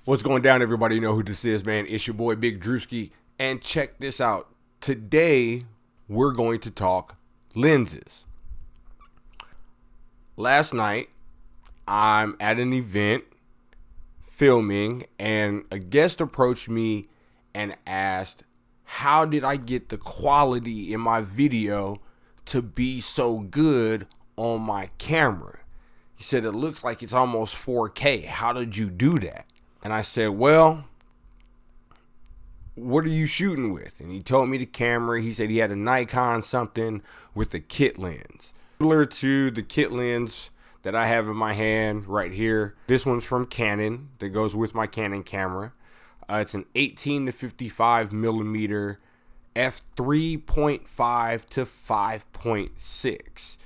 What's going down, everybody? You know who this is, man. It's your boy, Big Druski. And check this out. Today, we're going to talk lenses. Last night, I'm at an event filming, and a guest approached me and asked, how did I get the quality in my video to be so good on my camera? He said, it looks like it's almost 4K. How did you do that? And I said, well, what are you shooting with? And he told me the camera. He said he had a Nikon something with a kit lens. Similar to the kit lens that I have in my hand right here. This one's from Canon that goes with my Canon camera. It's an 18 to 55 millimeter f3.5 to 5.6.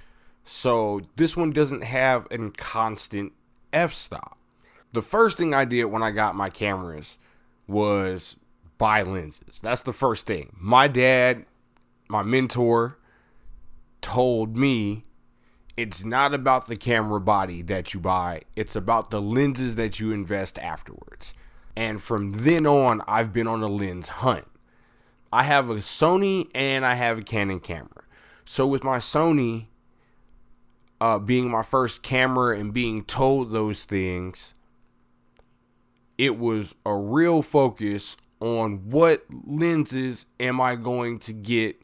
So this one doesn't have a constant f-stop. The first thing I did when I got my cameras was buy lenses. That's the first thing. My dad, my mentor, told me it's not about the camera body that you buy. It's about the lenses that you invest afterwards. And from then on, I've been on a lens hunt. I have a Sony and I have a Canon camera. So with my Sony being my first camera and being told those things, it was a real focus on what lenses am I going to get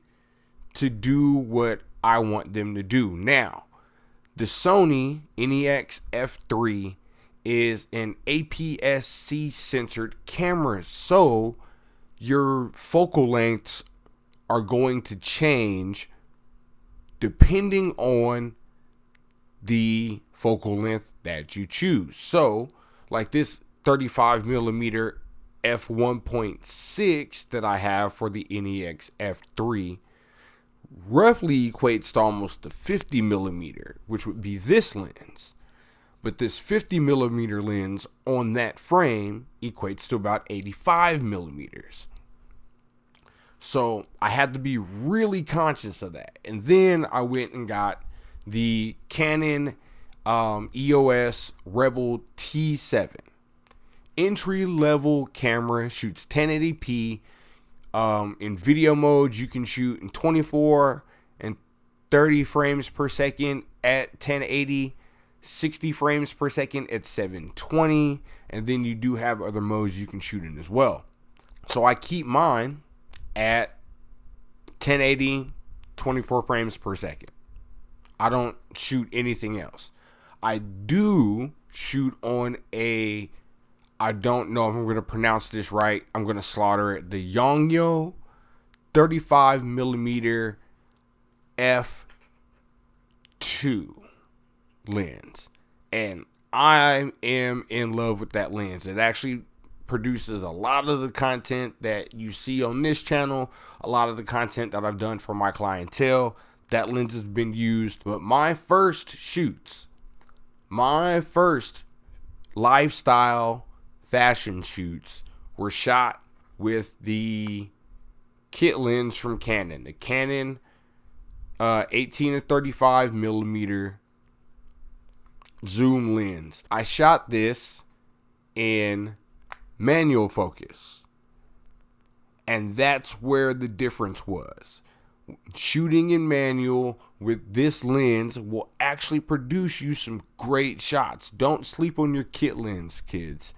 to do what I want them to do. Now, the Sony NEX F3 is an APS-C censored camera, so your focal lengths are going to change depending on the focal length that you choose. So, like this 35 millimeter f1.6 that I have for the NEX F3 roughly equates to almost a 50 millimeter, which would be this lens. But this 50 millimeter lens on that frame equates to about 85 millimeters. So I had to be really conscious of that. And then I went and got the Canon EOS Rebel T7. Entry level camera, shoots 1080p. In video modes, you can shoot in 24 and 30 frames per second at 1080, 60 frames per second at 720, and then you do have other modes you can shoot in as well. So I keep mine at 1080, 24 frames per second. I don't shoot anything else. I do shoot on I don't know if I'm going to pronounce this right. I'm going to slaughter it. The Yongyo 35 millimeter f2 lens. And I am in love with that lens. It actually produces a lot of the content that you see on this channel, a lot of the content that I've done for my clientele. That lens has been used. But my first shoots, my first lifestyle fashion shoots were shot with the kit lens from Canon, the Canon 18 to 35 millimeter zoom lens. I shot this in manual focus, and that's where the difference was. Shooting in manual with this lens will actually produce you some great shots. Don't sleep on your kit lens, kids.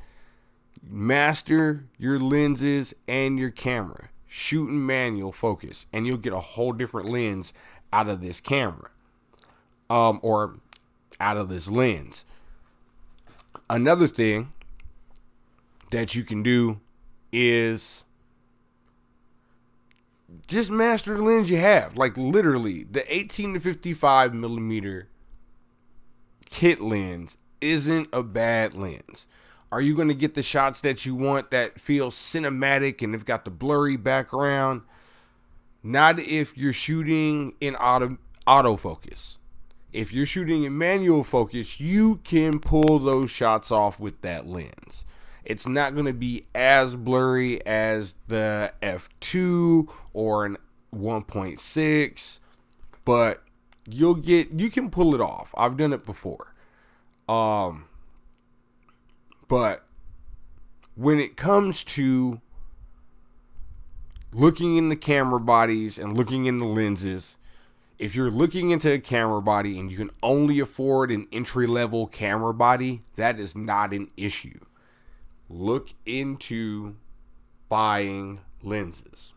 Master your lenses and your camera. Shoot in manual focus, and you'll get a whole different lens out of this camera, or out of this lens. Another thing that you can do is just master the lens you have. Like literally, the 18 to 55 millimeter kit lens isn't a bad lens. Are you going to get the shots that you want that feel cinematic and have got the blurry background? Not if you're shooting in autofocus. If you're shooting in manual focus, you can pull those shots off with that lens. It's not going to be as blurry as the f2 or an 1.6, but you can pull it off. I've done it before. But when it comes to looking in the camera bodies and looking in the lenses, if you're looking into a camera body and you can only afford an entry-level camera body, that is not an issue. Look into buying lenses.